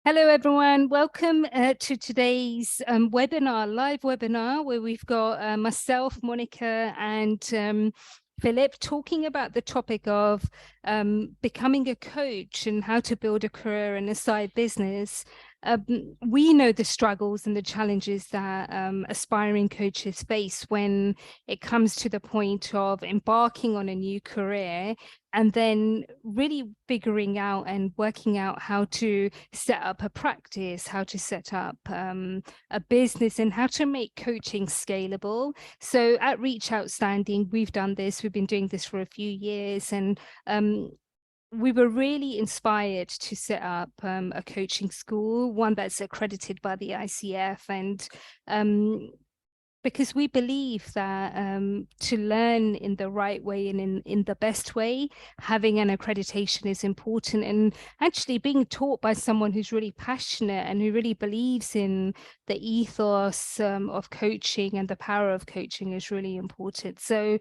Hello, everyone. Welcome to today's live webinar, where we've got myself, Monica, and Philip talking about the topic of becoming a coach and how to build a career and a side business. We know the struggles and the challenges that aspiring coaches face when it comes to the point of embarking on a new career and then really figuring out and working out how to set up a practice, how to set up a business, and how to make coaching scalable. So at Reach Outstanding, we've done this. We've been doing this for a few years, and we were really inspired to set up a coaching school, one that's accredited by the ICF, and because we believe that to learn in the right way and in the best way, having an accreditation is important. And actually being taught by someone who's really passionate and who really believes in the ethos of coaching and the power of coaching is really important. So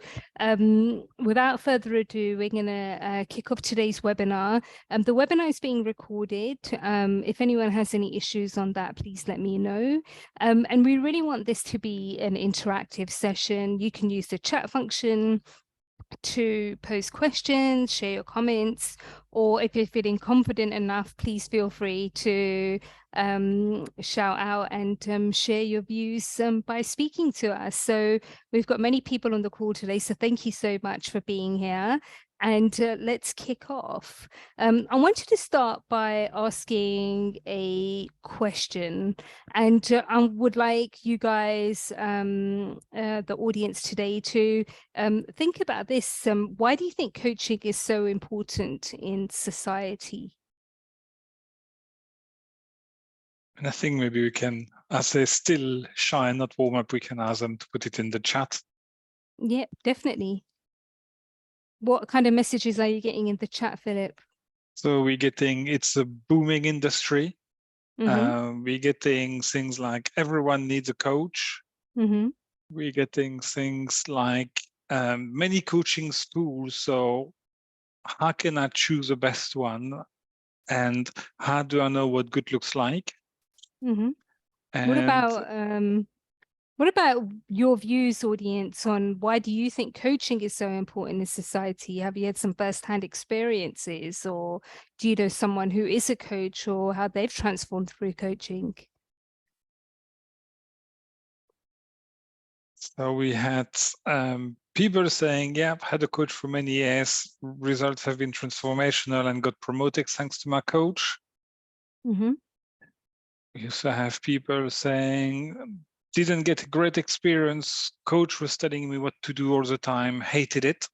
without further ado, we're going to kick off today's webinar. The webinar is being recorded. If anyone has any issues on that, please let me know. And we really want this to be an interactive session. You can use the chat function to post questions, share your comments, or if you're feeling confident enough, please feel free to shout out and share your views by speaking to us. So we've got many people on the call today, so thank you so much for being here. And let's kick off. I wanted to start by asking a question, and I would like you guys, the audience today, to think about this. Why do you think coaching is so important in society? And I think maybe we can, as they still shy and not warm up, we can ask them to put it in the chat. Yeah, definitely. What kind of messages are you getting in the chat, Philip? So we're getting, it's a booming industry. We're getting things like everyone needs a coach. We're getting things like many coaching schools. So how can I choose the best one? And how do I know what good looks like? What And about what about your views, audience, on why do you think coaching is so important in society? Have you had some first-hand experiences, or do you know someone who is a coach, or how they've transformed through coaching? So we had people saying, yeah, I've had a coach for many years. Results have been transformational and got promoted thanks to my coach. We also have people saying, didn't get a great experience. Coach was telling me what to do all the time, hated it.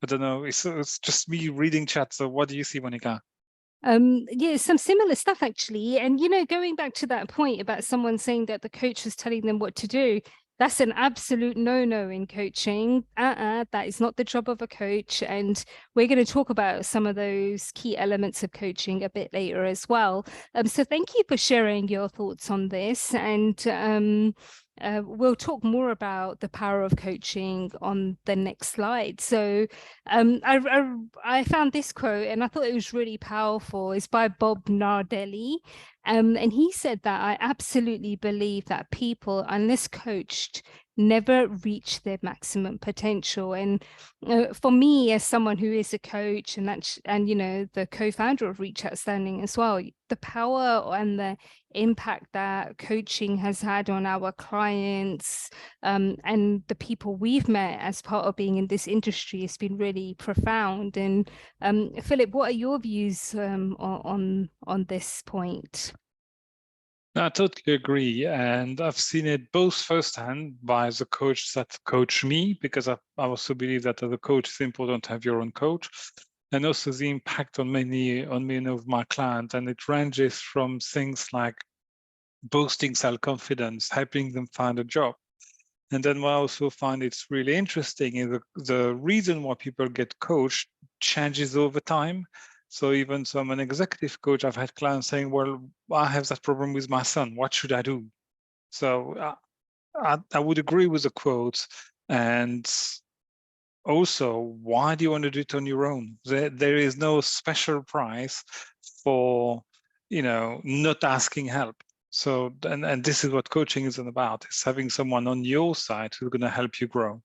I don't know, it's just me reading chat. So what do you see, Monica? Yeah, some similar stuff actually. And going back to that point about someone saying that the coach was telling them what to do, that's an absolute no-no in coaching. That is not the job of a coach. And we're going to talk about some of those key elements of coaching a bit later as well. So thank you for sharing your thoughts on this. And we'll talk more about the power of coaching on the next slide. So I found this quote and I thought it was really powerful. It's by Bob Nardelli. And he said that I absolutely believe that people, unless coached, never reach their maximum potential. And for me, as someone who is a coach and the co-founder of Reach Outstanding as well, the power and the impact that coaching has had on our clients and the people we've met as part of being in this industry has been really profound. And Philip, what are your views on this point? I totally agree. And I've seen it both firsthand by the coach that coach me, because I also believe that as a coach, it's important to have your own coach, and also the impact on many of my clients. And it ranges from things like boosting self-confidence, helping them find a job. And then what I also find it's really interesting is the reason why people get coached changes over time. So even so I'm an executive coach, I've had clients saying, well, I have that problem with my son. What should I do? So I would agree with the quote. And also, why do you want to do it on your own? There is no special price for, not asking help. So, and this is what coaching is about, is having someone on your side who's going to help you grow.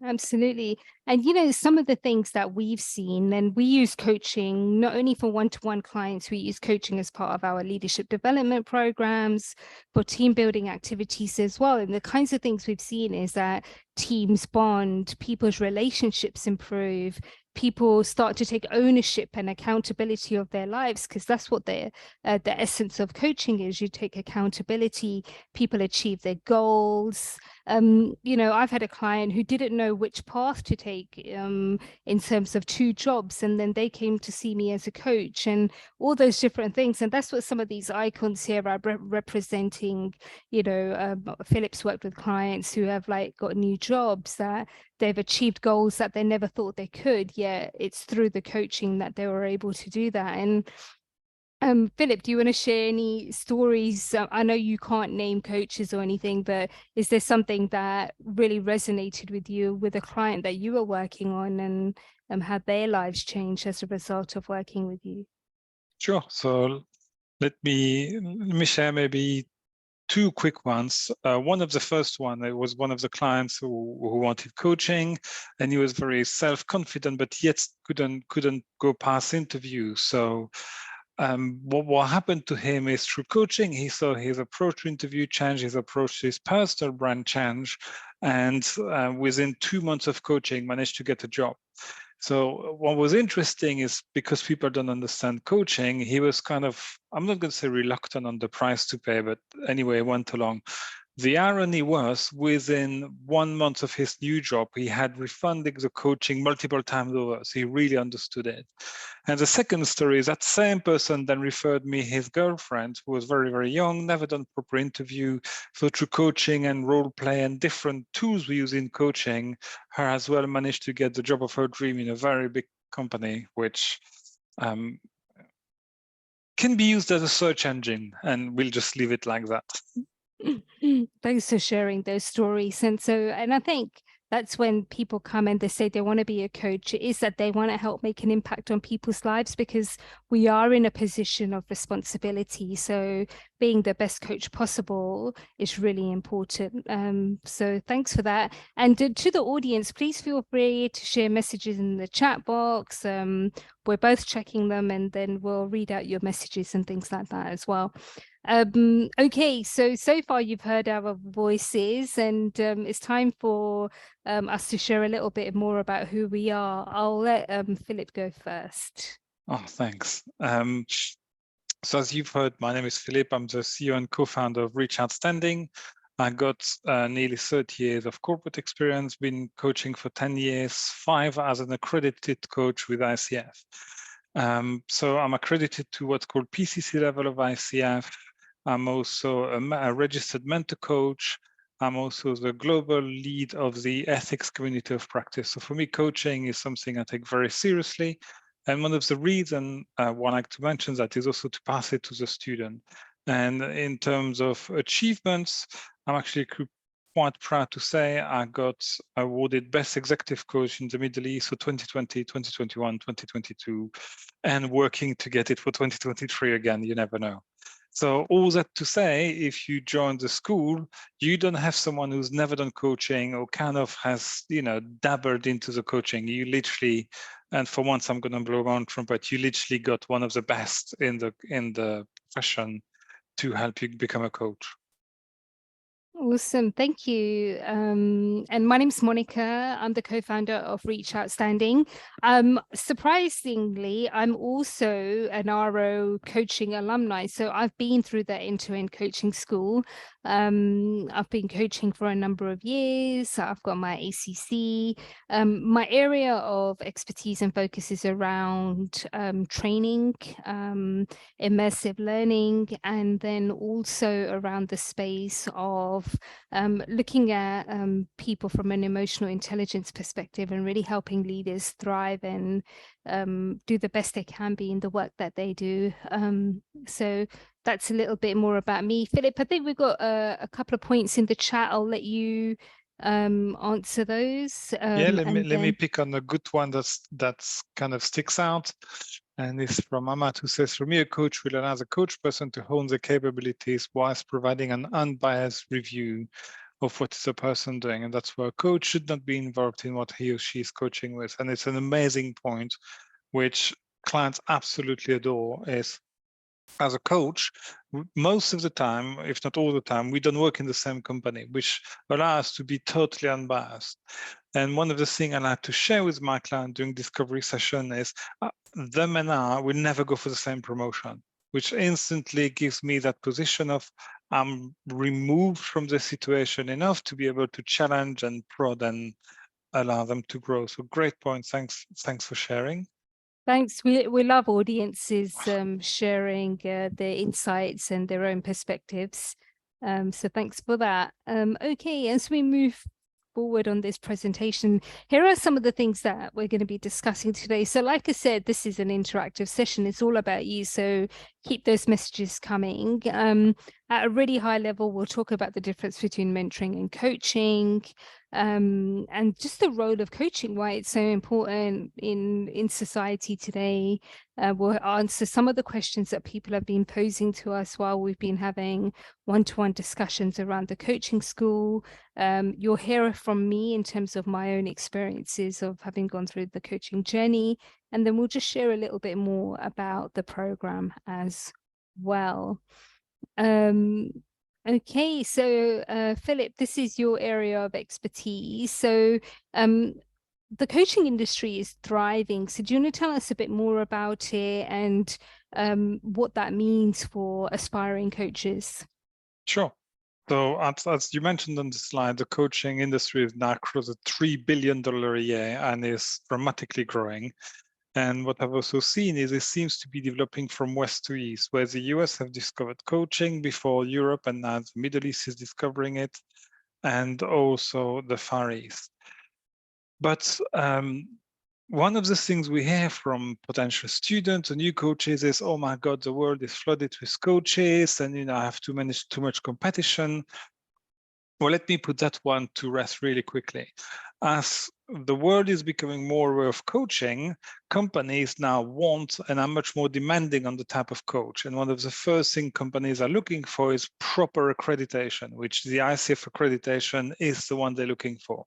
Absolutely. And, some of the things that we've seen, and we use coaching not only for one-to-one clients, we use coaching as part of our leadership development programs, for team building activities as well. And the kinds of things we've seen is that teams bond, people's relationships improve, people start to take ownership and accountability of their lives, because that's what the essence of coaching is. You take accountability, people achieve their goals. I've had a client who didn't know which path to take in terms of two jobs, and then they came to see me as a coach and all those different things. And that's what some of these icons here are representing. Philip's worked with clients who have like got new jobs, that they've achieved goals that they never thought they could, yet it's through the coaching that they were able to do that. And Philip, do you want to share any stories? I know you can't name coaches or anything, but is there something that really resonated with you with a client that you were working on, and had their lives changed as a result of working with you? Sure. So let me share maybe two quick ones. One of the first one, it was one of the clients who wanted coaching, and he was very self-confident, but yet couldn't go past interview. So what happened to him is, through coaching, he saw his approach to interview change, his approach to his personal brand change, and within 2 months of coaching, managed to get a job. So what was interesting is, because people don't understand coaching, he was kind of, I'm not going to say reluctant on the price to pay, but anyway, went along. The irony was, within 1 month of his new job, he had refunded the coaching multiple times over. So he really understood it. And the second story is, that same person then referred me his girlfriend, who was very, very young, never done proper interview. So through coaching and role play and different tools we use in coaching, her as well managed to get the job of her dream in a very big company, which can be used as a search engine. And we'll just leave it like that. Thanks for sharing those stories. And I think that's when people come and they say they want to be a coach, is that they want to help make an impact on people's lives, because we are in a position of responsibility. So being the best coach possible is really important. So thanks for that. And to the audience, please feel free to share messages in the chat box. We're both checking them, and then we'll read out your messages and things like that as well. Okay, so far you've heard our voices, and it's time for us to share a little bit more about who we are. I'll let Philip go first. Oh, thanks. So as you've heard, my name is Philippe. I'm the CEO and co-founder of Reach Outstanding. I got nearly 30 years of corporate experience, been coaching for 10 years, 5 as an accredited coach with ICF. So I'm accredited to what's called PCC level of ICF. I'm also a registered mentor coach. I'm also the global lead of the ethics community of practice. So for me, coaching is something I take very seriously. And one of the reasons I like to mention that is also to pass it to the student. And in terms of achievements, I'm actually quite proud to say I got awarded Best Executive Coach in the Middle East for 2020, 2021, 2022, and working to get it for 2023 again. You never know. So all that to say, if you join the school, you don't have someone who's never done coaching or kind of has, dabbled into the coaching. You literally, and for once I'm going to blow my own trumpet, you literally got one of the best in the profession to help you become a coach. Awesome. Thank you. And my name's Monica. I'm the co-founder of Reach Outstanding. Surprisingly, I'm also an RO coaching alumni. So I've been through the end-to-end coaching school. I've been coaching for a number of years. I've got my ACC. My area of expertise and focus is around training, immersive learning, and then also around the space of looking at people from an emotional intelligence perspective, and really helping leaders thrive and do the best they can be in the work that they do. So that's a little bit more about me. Philip, I think we've got a couple of points in the chat. I'll let you answer those. Yeah, let And me then pick on a good one that's kind of sticks out. And it's from Amat, who says, for me, a coach will allow the coach person to hone their capabilities whilst providing an unbiased review of what is the person doing. And that's where a coach should not be involved in what he or she is coaching with. And it's an amazing point, which clients absolutely adore, is as a coach, most of the time, if not all the time, we don't work in the same company, which allows us to be totally unbiased. And one of the things I like to share with my client during discovery session is them and I will never go for the same promotion, which instantly gives me that position of I'm removed from the situation enough to be able to challenge and prod and allow them to grow. So great point. Thanks for sharing. thanks. We love audiences sharing their insights and their own perspectives. So thanks for that. Okay, as we move forward on this presentation, here are some of the things that we're going to be discussing today. So like I said, this is an interactive session. It's all about you. So keep those messages coming. At a really high level, we'll talk about the difference between mentoring and coaching. And just the role of coaching, why it's so important in society today. We'll answer some of the questions that people have been posing to us while we've been having one-to-one discussions around the coaching school. You'll hear from me in terms of my own experiences of having gone through the coaching journey, and then we'll just share a little bit more about the program as well. Okay, so Philip, this is your area of expertise. So the coaching industry is thriving. So do you want to tell us a bit more about it and what that means for aspiring coaches? Sure. So as you mentioned on the slide, the coaching industry is now across a $3 billion a year and is dramatically growing. And what I've also seen is it seems to be developing from west to east, where the US have discovered coaching before Europe, and now the Middle East is discovering it, and also the Far East. But one of the things we hear from potential students and new coaches is, oh my God, the world is flooded with coaches, and I have to manage too much competition. Well, let me put that one to rest really quickly. As the world is becoming more aware of coaching, companies now want and are much more demanding on the type of coach. And one of the first things companies are looking for is proper accreditation, which the ICF accreditation is the one they're looking for.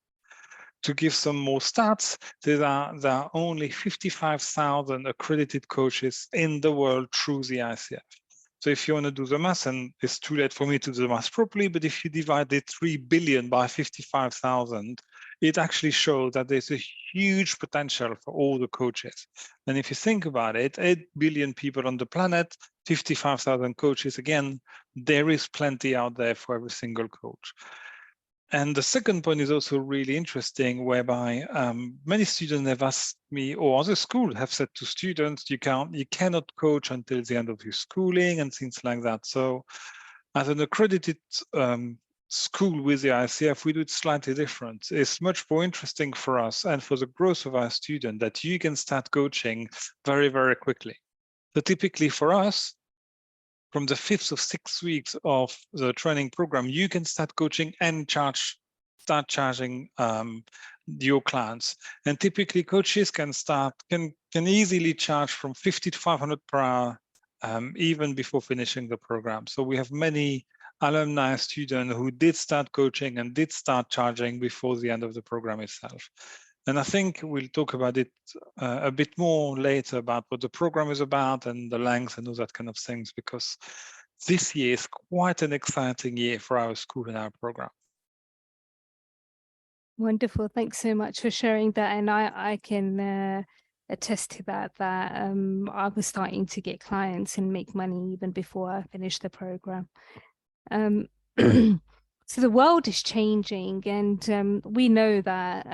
To give some more stats, there are only 55,000 accredited coaches in the world through the ICF. So if you want to do the math, and it's too late for me to do the math properly, but if you divide the 3 billion by 55,000, it actually shows that there's a huge potential for all the coaches. And if you think about it, 8 billion people on the planet, 55,000 coaches, again, there is plenty out there for every single coach. And the second point is also really interesting, whereby many students have asked me, or other schools have said to students, you cannot coach until the end of your schooling and things like that. So as an accredited school with the ICF, we do it slightly different. It's much more interesting for us and for the growth of our student that you can start coaching very, very quickly. So typically for us, from the 5th of 6 weeks of the training program, you can start coaching and start charging your clients. And typically coaches can easily charge from 50 to 500 per hour, even before finishing the program. So we have many alumni students who did start coaching and did start charging before the end of the program itself. And I think we'll talk about it a bit more later about what the program is about and the length and all that kind of things, because this year is quite an exciting year for our school and our program. Wonderful. Thanks so much for sharing that. And I can attest to that I was starting to get clients and make money even before I finished the program. So the world is changing, and we know that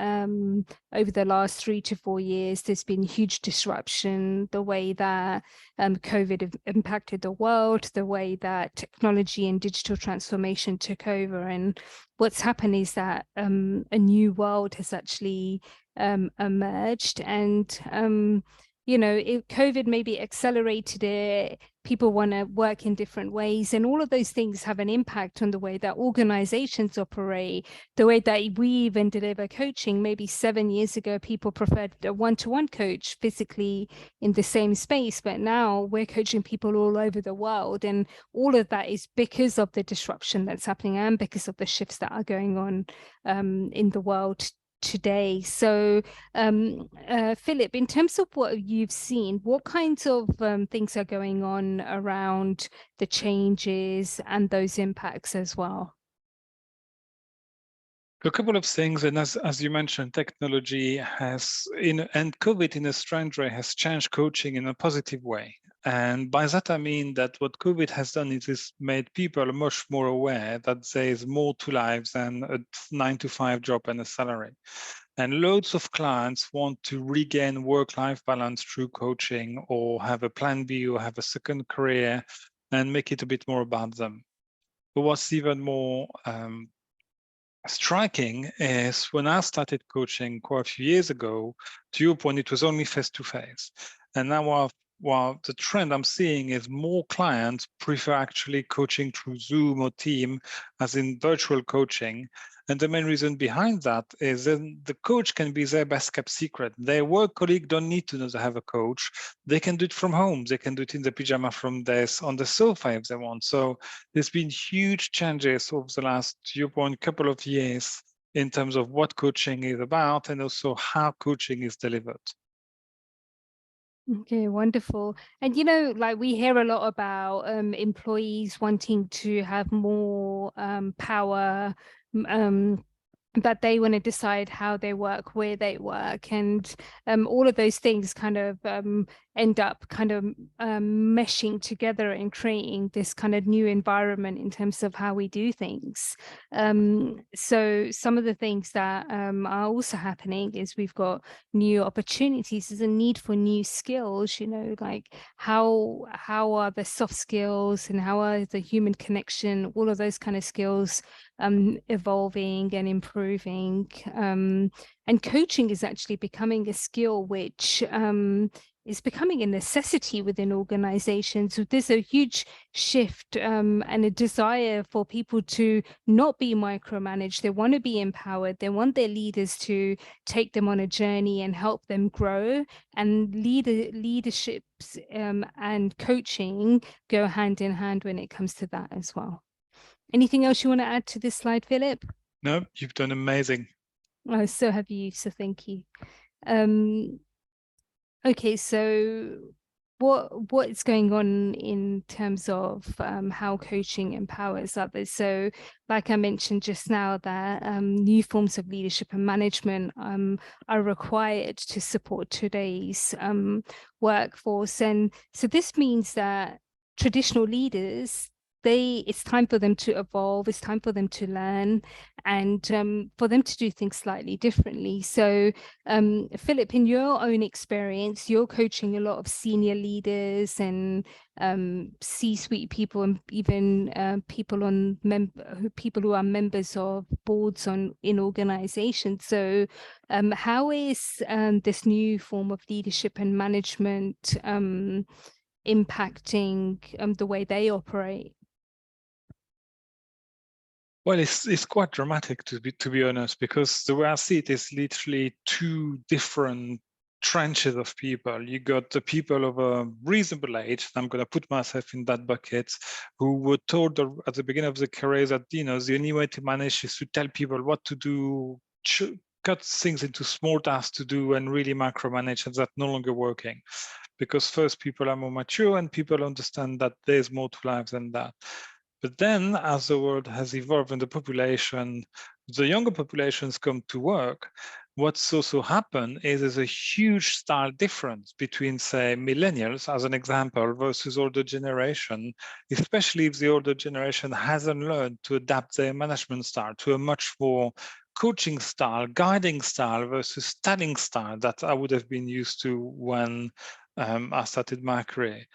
over the last 3 to 4 years, there's been huge disruption, the way that COVID impacted the world, the way that technology and digital transformation took over. And what's happened is that a new world has actually emerged. And COVID maybe accelerated it. People want to work in different ways, and all of those things have an impact on the way that organizations operate, the way that we even deliver coaching. Maybe 7 years ago, people preferred a one-to-one coach physically in the same space, but now we're coaching people all over the world, and all of that is because of the disruption that's happening and because of the shifts that are going on in the world today. So, Philip, in terms of what you've seen, what kinds of things are going on around the changes and those impacts as well? A couple of things, and as you mentioned, technology has, and COVID in a strange way has changed coaching in a positive way. And by that I mean that what COVID has done is it's made people much more aware that there is more to life than a 9-to-5 job and a salary. And loads of clients want to regain work-life balance through coaching, or have a plan B, or have a second career, and make it a bit more about them. But what's even more striking is when I started coaching quite a few years ago, to your point, it was only face-to-face. And now the trend I'm seeing is more clients prefer actually coaching through Zoom or Team, as in virtual coaching. And the main reason behind that is that the coach can be their best kept secret. Their work colleague don't need to know they have a coach. They can do it from home. They can do it in the pyjama from on the sofa if they want. So there's been huge changes over the last, to your point, couple of years in terms of what coaching is about and also how coaching is delivered. Okay, wonderful. And like we hear a lot about employees wanting to have more power, that they want to decide how they work, where they work, and all of those things kind of end up kind of meshing together and creating this kind of new environment in terms of how we do things. So some of the things that are also happening is we've got new opportunities. There's a need for new skills, like how are the soft skills and how are the human connection, all of those kind of skills evolving and improving. And coaching is actually becoming a skill which is becoming a necessity within organizations. There's a huge shift and a desire for people to not be micromanaged. They want to be empowered. They want their leaders to take them on a journey and help them grow. And leaderships and coaching go hand in hand when it comes to that as well. Anything else you want to add to this slide, Philip? No, you've done amazing. Oh, so have you. So thank you. Okay, so what's going on in terms of how coaching empowers others? So, like I mentioned just now, that new forms of leadership and management are required to support today's workforce, and so this means that traditional leaders, it's time for them to evolve. It's time for them to learn, and for them to do things slightly differently. So, Philip, in your own experience, you're coaching a lot of senior leaders and C-suite people, and even people who are members of boards in organizations. So, how is this new form of leadership and management impacting the way they operate? Well, it's quite dramatic to be honest, because the way I see it is literally two different trenches of people. You got the people of a reasonable age, I'm going to put myself in that bucket, who were told at the beginning of the career that the only way to manage is to tell people what to do, cut things into small tasks to do, and really micromanage, and that's no longer working. Because first, people are more mature and people understand that there's more to life than that. But then, as the world has evolved and the younger populations come to work, what's also happened is there's a huge style difference between, say, millennials, as an example, versus older generation, especially if the older generation hasn't learned to adapt their management style to a much more coaching style, guiding style versus telling style that I would have been used to when I started my career.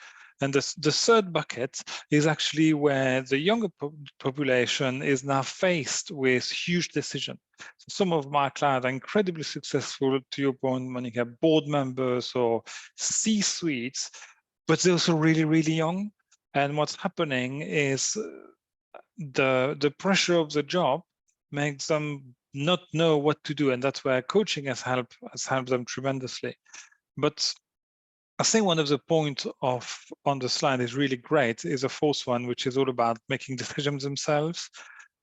And the third bucket is actually where the younger population is now faced with huge decisions. So some of my clients are incredibly successful, to your point, Monica, board members or C-suites, but they're also really, really young. And what's happening is the pressure of the job makes them not know what to do. And that's where coaching has helped them tremendously. But I think one of the points on the slide is really great is a fourth one, which is all about making decisions themselves.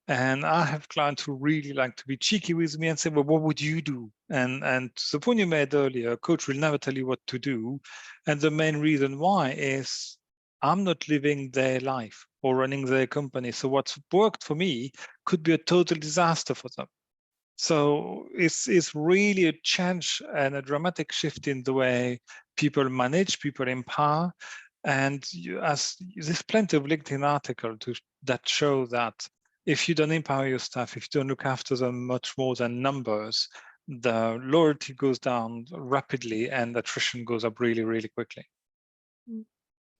And I have clients who really like to be cheeky with me and say, well, what would you do? And the point you made earlier, a coach will never tell you what to do. And the main reason why is I'm not living their life or running their company. So what's worked for me could be a total disaster for them. So it's really a change and a dramatic shift in the way people manage, people empower. And there's plenty of LinkedIn articles that show that if you don't empower your staff, if you don't look after them much more than numbers, the loyalty goes down rapidly and attrition goes up really, really quickly.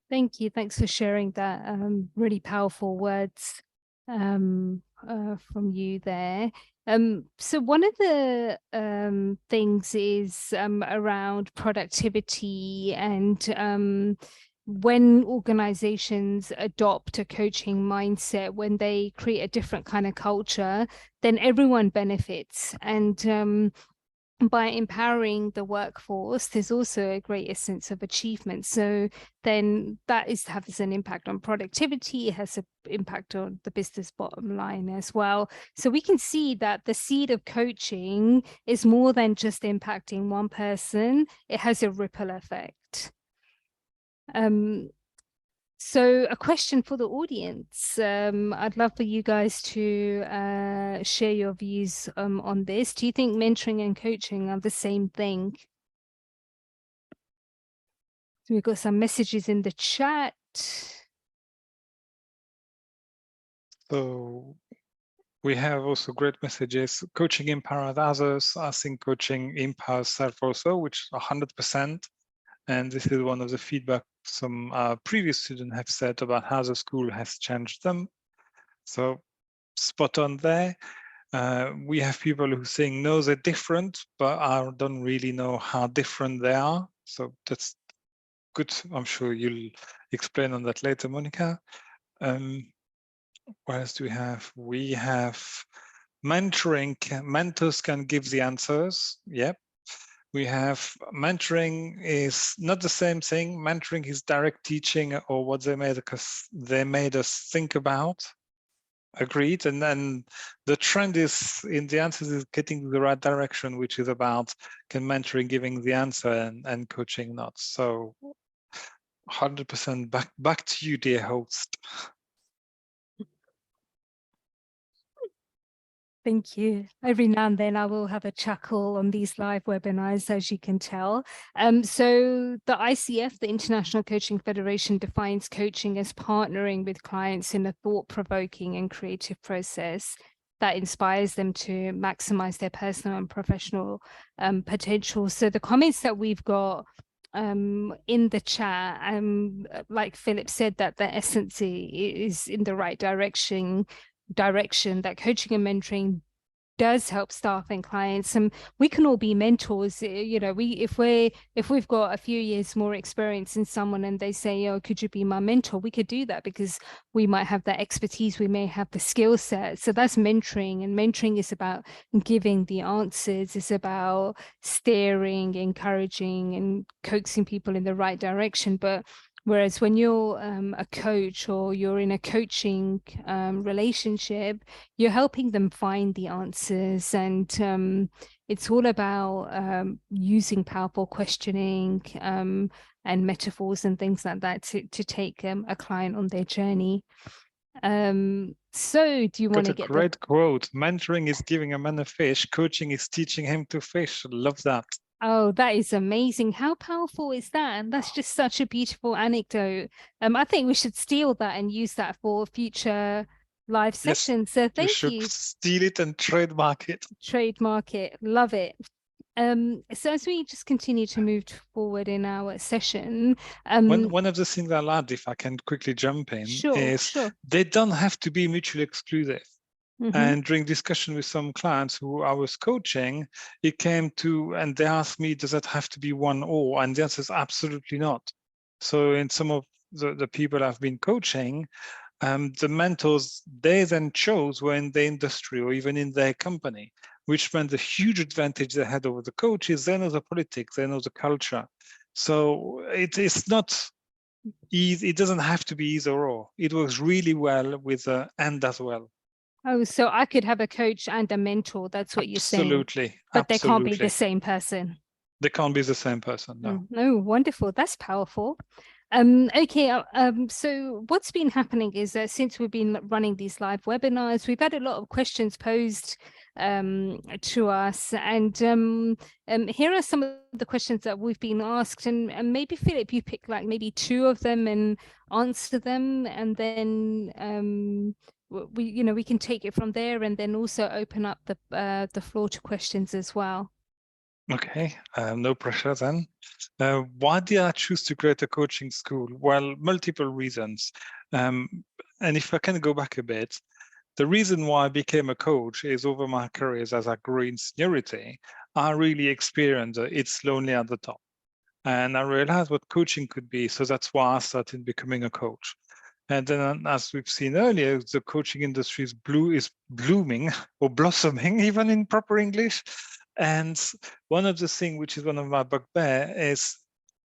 Thank you. Thanks for sharing that. Really powerful words from you there. So one of the things is around productivity and when organizations adopt a coaching mindset, when they create a different kind of culture, then everyone benefits. And by empowering the workforce, there's also a greater sense of achievement. So then that has an impact on productivity. It has an impact on the business bottom line as well. So we can see that the seed of coaching is more than just impacting one person. It has a ripple effect. So a question for the audience. I'd love for you guys to share your views on this. Do you think mentoring and coaching are the same thing? So we've got some messages in the chat. So we have also great messages. Coaching empowers others. I think coaching empowers self also, which 100%. And this is one of the feedback some previous students have said about how the school has changed them. So spot on there. We have people who saying, no, they're different, but I don't really know how different they are. So that's good. I'm sure you'll explain on that later, Monica. What else do we have? We have mentoring. Mentors can give the answers. Yep. We have mentoring is not the same thing. Mentoring is direct teaching or what they made us think about. Agreed. And then the trend is in the answers is getting the right direction, which is about can mentoring giving the answer and coaching not. So 100% back to you, dear host. Thank you. Every now and then I will have a chuckle on these live webinars, as you can tell. So the ICF, the International Coaching Federation, defines coaching as partnering with clients in a thought-provoking and creative process that inspires them to maximize their personal and professional potential. So the comments that we've got in the chat, like Philip said, that the essence is in the right direction, that coaching and mentoring does help staff and clients, and we can all be mentors. You know, if we've got a few years more experience in someone and they say, oh, could you be my mentor, we could do that because we might have that expertise, we may have the skill set. So that's mentoring, and mentoring is about giving the answers. It's about steering, encouraging, and coaxing people in the right direction. But whereas when you're a coach or you're in a coaching relationship, you're helping them find the answers. And it's all about using powerful questioning and metaphors and things like that to take a client on their journey. So do you want to get a great quote? Mentoring is giving a man a fish, coaching is teaching him to fish. Love that. Oh, that is amazing. How powerful is that? And that's just such a beautiful anecdote. I think we should steal that and use that for future live sessions. So thank you. Steal it and trademark it. Trademark it. Love it. So as we just continue to move forward in our session, One of the things I'll add, if I can quickly jump in, sure, is sure. they don't have to be mutually exclusive. Mm-hmm. And during discussion with some clients who I was coaching, it came to, and they asked me, does that have to be one or? And the answer is absolutely not. So in some of the people I've been coaching, the mentors they then chose were in the industry or even in their company, which meant the huge advantage they had over the coaches. They know the politics, they know the culture. So it's not easy. It doesn't have to be either or. It works really well with and as well. Oh, so I could have a coach and a mentor. That's what you're saying. Absolutely, But they can't be the absolutely. same person. They can't be the same person, no. No, wonderful. That's powerful. Okay, so what's been happening is that since we've been running these live webinars, we've had a lot of questions posed to us, and here are some of the questions that we've been asked, and maybe Philip, you pick like maybe two of them and answer them, and then we can take it from there, and then also open up the floor to questions as well. Okay, no pressure then. Why did I choose to create a coaching school? Well, multiple reasons. And if I can go back a bit, the reason why I became a coach is over my careers as I grew in seniority, I really experienced it's lonely at the top. And I realized what coaching could be. So that's why I started becoming a coach. And then, as we've seen earlier, the coaching industry is blooming or blossoming, even in proper English. And one of the things, which is one of my bugbear, is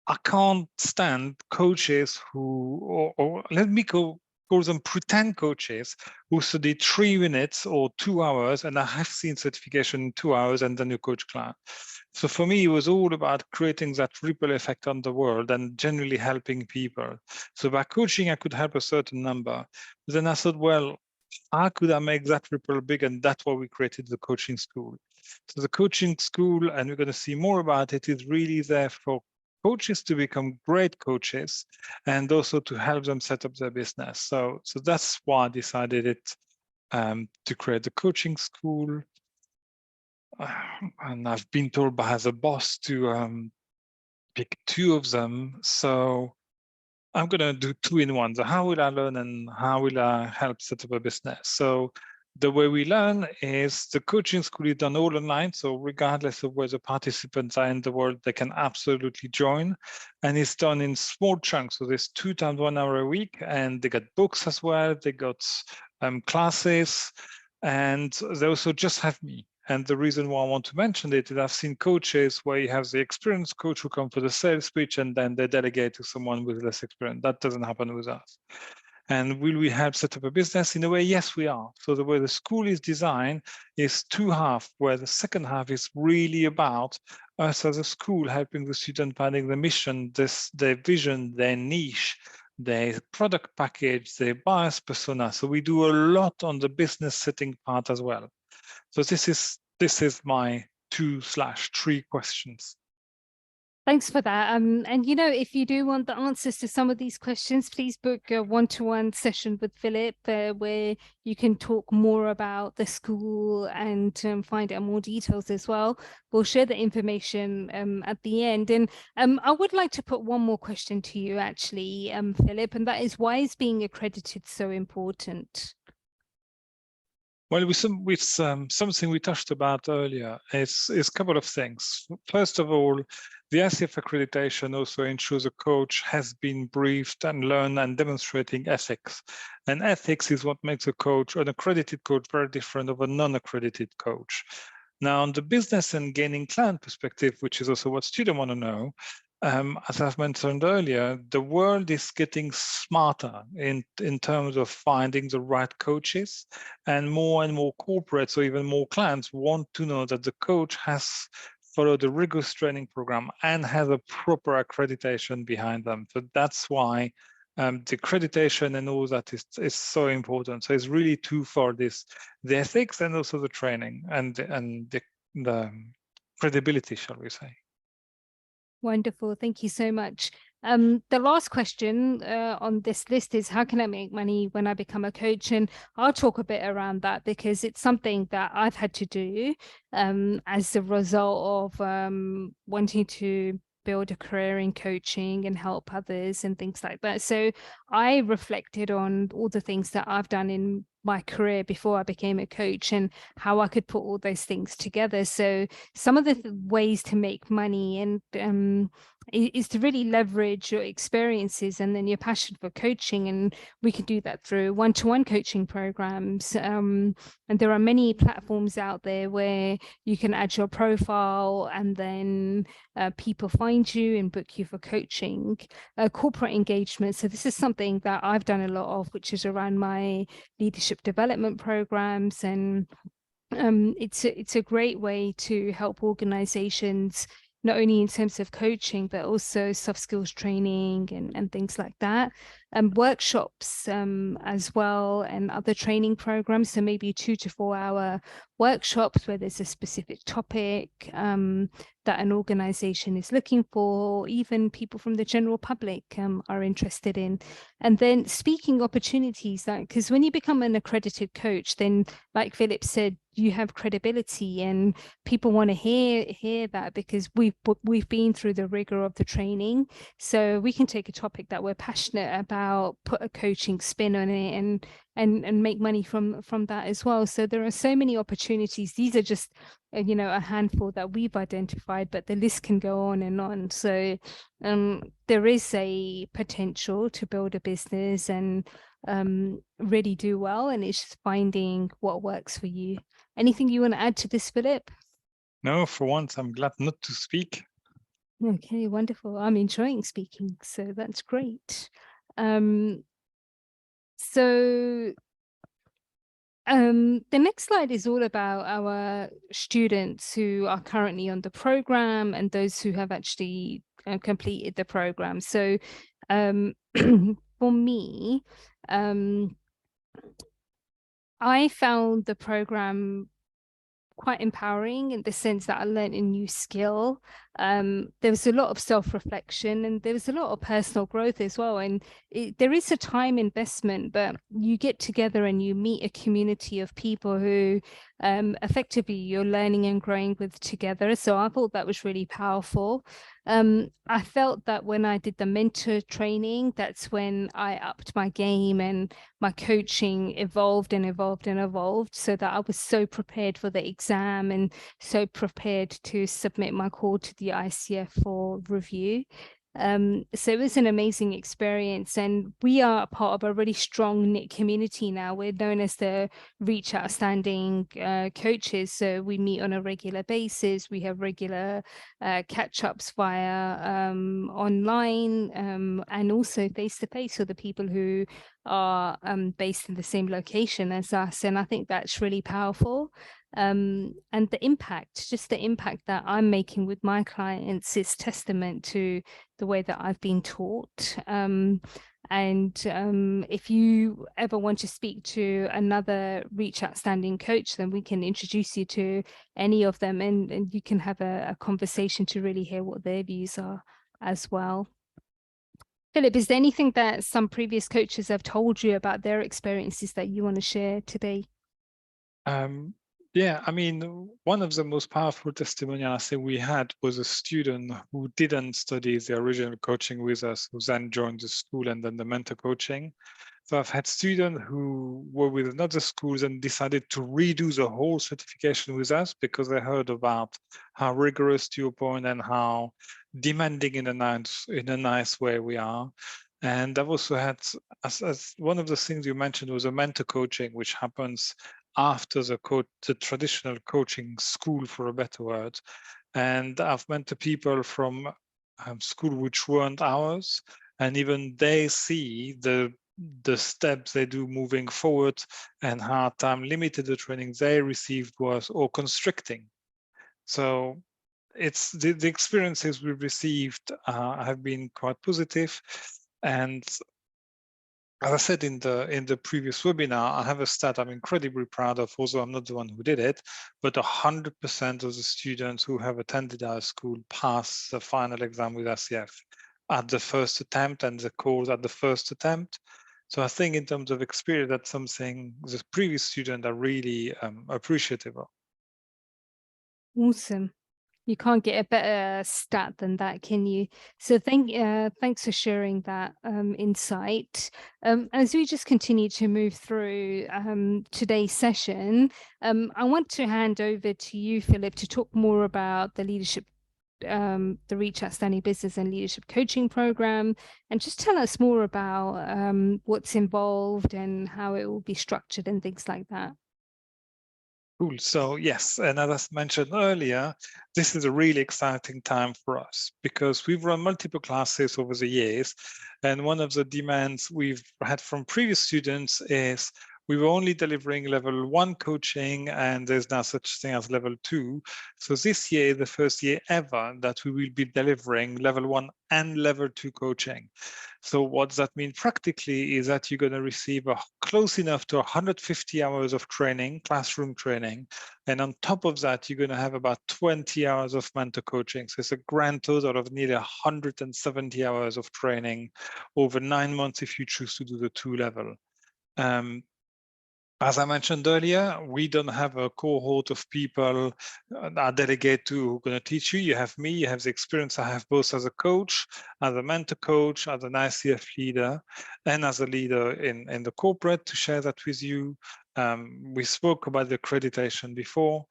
I can't stand coaches who, or let me call them pretend coaches who study 3 minutes or 2 hours, and I have seen certification in 2 hours, and then you coach client. So for me, it was all about creating that ripple effect on the world and generally helping people. So by coaching, I could help a certain number. But then I thought, well, how could I make that ripple big? And that's why we created the coaching school. So the coaching school, and we're going to see more about it, is really there for coaches to become great coaches and also to help them set up their business. So that's why I decided to create the coaching school. And I've been told by the boss to pick 2 of them. So I'm going to do 2 in one. So how will I learn and how will I help set up a business? So the way we learn is the coaching school is done all online. So regardless of where the participants are in the world, they can absolutely join. And it's done in small chunks. So there's 2 times 1 hour a week, and they got books as well. They got classes, and they also just have me. And the reason why I want to mention it is I've seen coaches where you have the experienced coach who come for the sales pitch and then they delegate to someone with less experience. That doesn't happen with us. And will we help set up a business? In a way, yes, we are. So the way the school is designed is 2 halves, where the second half is really about us as a school helping the student finding the mission, their vision, their niche, their product package, their buyer's persona. So we do a lot on the business setting part as well. So this is my 2/3 questions. Thanks for that. And if you do want the answers to some of these questions, please book a one-to-one session with Philip, where you can talk more about the school and find out more details as well. We'll share the information at the end. And I would like to put one more question to you, actually, Philip, and that is, why is being accredited so important? Well, with something we touched about earlier, is a couple of things. First of all, the ICF accreditation also ensures a coach has been briefed and learned and demonstrating ethics. And ethics is what makes a coach, an accredited coach, very different of a non-accredited coach. Now, on the business and gaining client perspective, which is also what students want to know, as I've mentioned earlier, the world is getting smarter in terms of finding the right coaches, and more corporates or even more clients want to know that the coach has followed a rigorous training program and has a proper accreditation behind them. So that's why the accreditation and all that is so important. So it's really twofold: this the ethics and also the training and the credibility, shall we say. Wonderful. Thank you so much. The last question on this list is how can I make money when I become a coach? And I'll talk a bit around that because it's something that I've had to do as a result of wanting to build a career in coaching and help others and things like that. So I reflected on all the things that I've done in my career before I became a coach and how I could put all those things together. So some of the ways to make money and is to really leverage your experiences and then your passion for coaching. And we can do that through one-to-one coaching programs. And there are many platforms out there where you can add your profile and then people find you and book you for coaching. Corporate engagement. So this is something that I've done a lot of, which is around my leadership development programs. And it's a great way to help organizations not only in terms of coaching but also soft skills training and things like that, and workshops as well, and other training programs. So maybe 2 to 4 hour workshops where there's a specific topic that an organization is looking for, even people from the general public are interested in. And then speaking opportunities, because when you become an accredited coach, then like Philip said, you have credibility and people want to hear that because we've been through the rigor of the training. So we can take a topic that we're passionate about, put a coaching spin on it, and make money from that as well. So there are so many opportunities. These are just a handful that we've identified, but the list can go on and on. So there is a potential to build a business and really do well, and it's just finding what works for you. Anything you want to add to this, Philip? No, for once, I'm glad not to speak. Okay, wonderful. I'm enjoying speaking, so that's great. So the next slide is all about our students who are currently on the program and those who have actually completed the program. So for me, I found the program quite empowering in the sense that I learned a new skill. There was a lot of self-reflection and there was a lot of personal growth as well. And there is a time investment, but you get together and you meet a community of people who effectively you're learning and growing with together. So I thought that was really powerful. I felt that when I did the mentor training, that's when I upped my game and my coaching evolved and evolved and evolved, so that I was so prepared for the exam and so prepared to submit my call to the ICF for review. So it was an amazing experience, and we are part of a really strong knit community now. We're known as the Reach Outstanding coaches. So we meet on a regular basis. We have regular catch-ups via online and also face-to-face with the people who are based in the same location as us. And I think that's really powerful. And the impact, just the impact that I'm making with my clients is testament to the way that I've been taught. And if you ever want to speak to another Reach Outstanding coach, then we can introduce you to any of them, and you can have a conversation to really hear what their views are as well. Philip, is there anything that some previous coaches have told you about their experiences that you want to share today? Yeah, I mean, one of the most powerful testimonials I say we had was a student who didn't study the original coaching with us, who then joined the school and then the mentor coaching. So I've had students who were with another schools and decided to redo the whole certification with us because they heard about how rigorous, to your point, and how demanding in a nice way we are. And I've also had, as one of the things you mentioned was a mentor coaching, which happens after the traditional coaching school, for a better word. And I've mentored people from school which weren't ours, and even they see the steps they do moving forward and how time limited the training they received was or constricting. So it's the experiences we've received have been quite positive. And as I said in the previous webinar, I have a stat I'm incredibly proud of, although I'm not the one who did it, but 100% of the students who have attended our school pass the final exam with ICF. at the first attempt and the course at the first attempt. So I think in terms of experience, that's something the previous students are really appreciative of. Awesome. You can't get a better stat than that, can you? So thanks for sharing that insight. As we just continue to move through today's session, I want to hand over to you, Philip, to talk more about the leadership, the Reach Outstanding Business and Leadership Coaching Program, and just tell us more about what's involved and how it will be structured and things like that. Cool. So yes, and as I mentioned earlier, this is a really exciting time for us because we've run multiple classes over the years. And one of the demands we've had from previous students is we were only delivering level 1 coaching, and there's now such thing as level 2. So this year is the first year ever that we will be delivering level 1 and level 2 coaching. So what does that mean practically is that you're going to receive close enough to 150 hours of training, classroom training. And on top of that, you're going to have about 20 hours of mentor coaching. So it's a grand total of nearly 170 hours of training over 9 months if you choose to do the 2 level. As I mentioned earlier, we don't have a cohort of people I delegate to who are going to teach you. You have me, you have the experience I have both as a coach, as a mentor coach, as an ICF leader, and as a leader in the corporate to share that with you. We spoke about the accreditation before.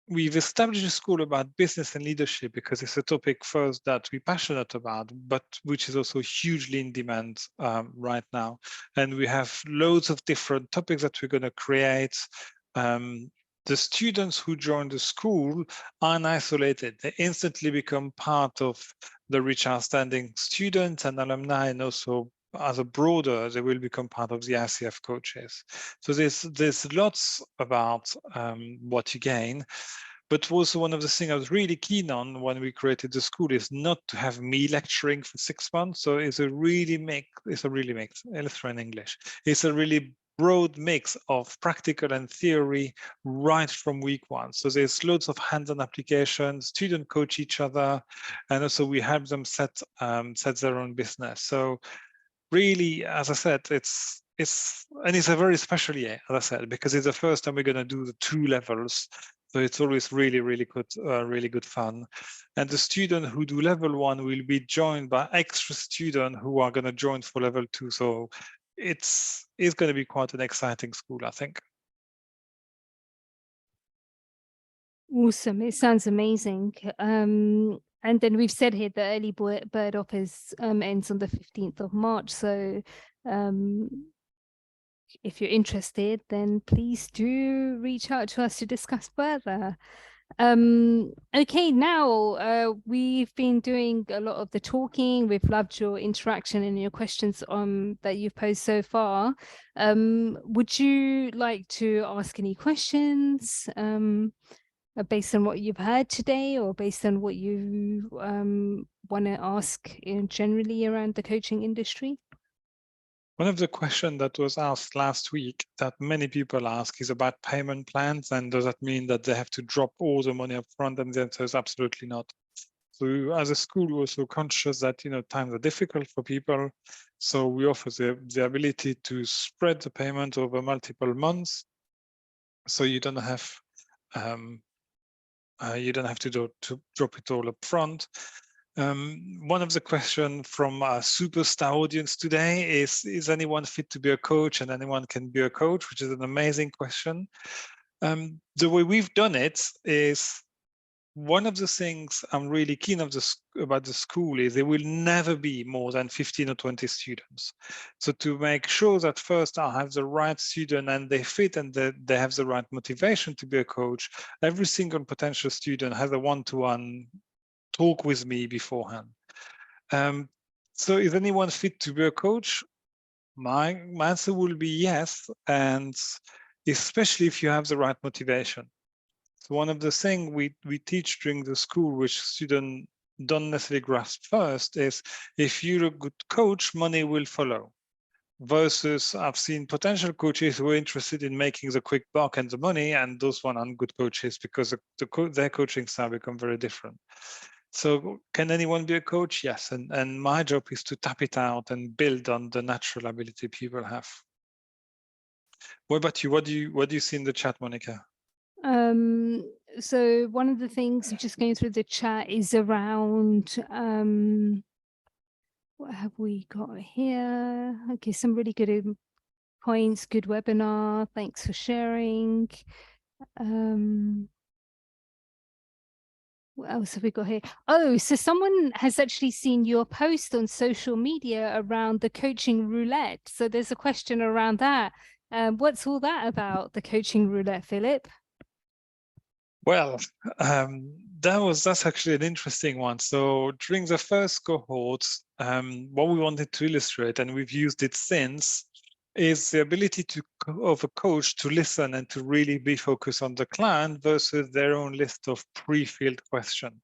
We've established a school about business and leadership because it's a topic first that we're passionate about, but which is also hugely in demand right now. And we have loads of different topics that we're going to create. The students who join the school aren't isolated. They instantly become part of the Reach Outstanding students and alumni, and also as a broader, they will become part of the ICF coaches. So there's lots about what you gain. But also one of the things I was really keen on when we created the school is not to have me lecturing for 6 months. So it's a really mix, let's try in English. It's a really broad mix of practical and theory right from week 1. So there's loads of hands-on applications, students coach each other, and also we help them set their own business. So really, as I said, it's a very special year, as I said, because it's the first time we're going to do the 2 levels. So it's always really good fun. And the student who do level 1 will be joined by extra students who are going to join for level 2. So it's going to be quite an exciting school, I think. Awesome. It sounds amazing. And then we've said here the early bird offers ends on the 15th of March. So if you're interested, then please do reach out to us to discuss further. Okay, now we've been doing a lot of the talking. We've loved your interaction and your questions that you've posed so far. Would you like to ask any questions based on what you've heard today, or based on what you want to ask generally around the coaching industry? One of the questions that was asked last week that many people ask is about payment plans, and does that mean that they have to drop all the money up front? And the answer is absolutely not. So as a school, we're also conscious that times are difficult for people, so we offer the ability to spread the payment over multiple months, so you don't have to drop it all up front. One of the questions from our superstar audience today is anyone fit to be a coach, and anyone can be a coach, which is an amazing question. The way we've done it is, one of the things I'm really keen about the school is there will never be more than 15 or 20 students. So to make sure that first I have the right student and they fit and they have the right motivation to be a coach, every single potential student has a one-to-one talk with me beforehand. So is anyone fit to be a coach? My answer will be yes, and especially if you have the right motivation. So one of the things we teach during the school, which students don't necessarily grasp first, is if you're a good coach, money will follow. Versus I've seen potential coaches who are interested in making the quick buck and the money, and those one aren't good coaches because their coaching style become very different. So can anyone be a coach? Yes. And my job is to tap it out and build on the natural ability people have. What about you? What do you see in the chat, Monica? So one of the things I'm just going through the chat is around what have we got here? Okay, some really good points, good webinar. Thanks for sharing. What else have we got here? Oh, so someone has actually seen your post on social media around the coaching roulette. So there's a question around that. What's all that about, the coaching roulette, Philip? Well, that's actually an interesting one. So during the first cohort, what we wanted to illustrate, and we've used it since, is the ability of a coach to listen and to really be focused on the client versus their own list of pre-filled questions.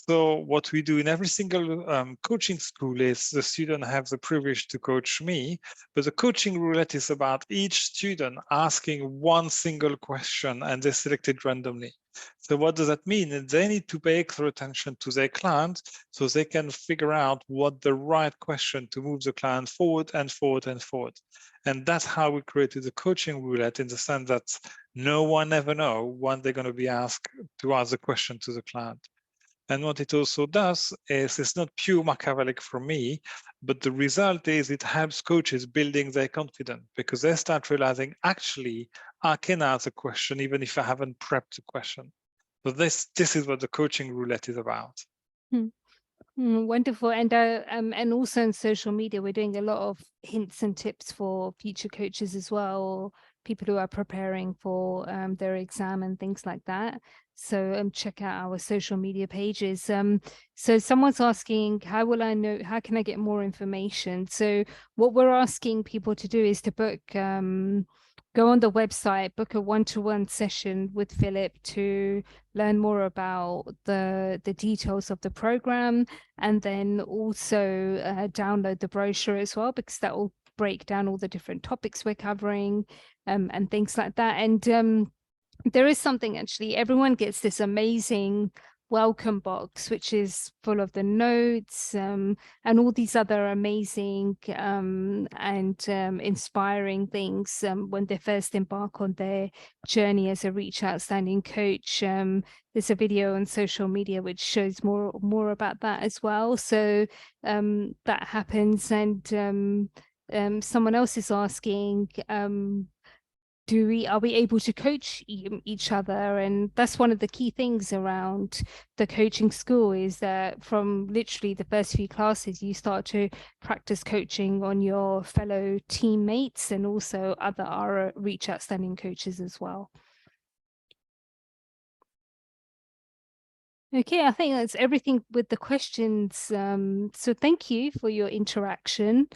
So what we do in every single coaching school is the student have the privilege to coach me, but the coaching roulette is about each student asking one single question and they're selected randomly. So what does that mean? They need to pay extra attention to their client so they can figure out what the right question to move the client forward and forward and forward. And that's how we created the coaching roulette, in the sense that no one ever know when they're going to be asked to ask the question to the client. And what it also does is it's not pure Machiavellic for me, but the result is it helps coaches building their confidence, because they start realizing, actually, I can ask a question even if I haven't prepped the question. So this is what the coaching roulette is about. Wonderful. And also on social media, we're doing a lot of hints and tips for future coaches as well, people who are preparing for their exam and things like that. So check out our social media pages. So someone's asking, how will I know, how can I get more information? So what we're asking people to do is to book go on the website, book a one-to-one session with Philip to learn more about the details of the program, and then also download the brochure as well, because that will break down all the different topics we're covering and things like that. And there is something, actually, everyone gets this amazing welcome box, which is full of the notes and all these other amazing and inspiring things when they first embark on their journey as a Reach Outstanding coach. There's a video on social media which shows more about that as well. So that happens. And someone else is asking, are we able to coach each other? And that's one of the key things around the coaching school, is that from literally the first few classes you start to practice coaching on your fellow teammates and also other Reach Outstanding coaches as well. Okay, I think that's everything with the questions. So thank you for your interaction.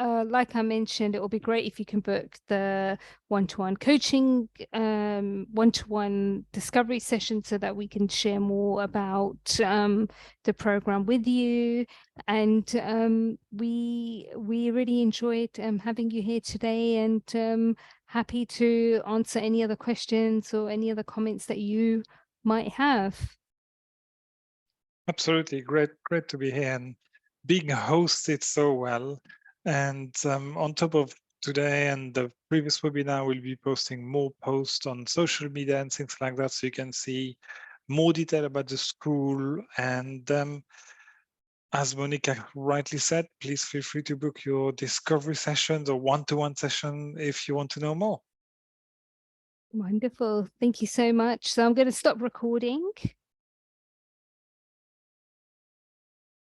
Like I mentioned, it will be great if you can book the one-to-one coaching, one-to-one discovery session, so that we can share more about the program with you. And we really enjoyed having you here today, and happy to answer any other questions or any other comments that you might have. Absolutely. Great to be here and being hosted so well. And on top of today and the previous webinar, we'll be posting more posts on social media and things like that, so you can see more detail about the school. And as Monica rightly said, please feel free to book your discovery sessions or one-to-one session if you want to know more. Wonderful. Thank you so much. So I'm going to stop recording.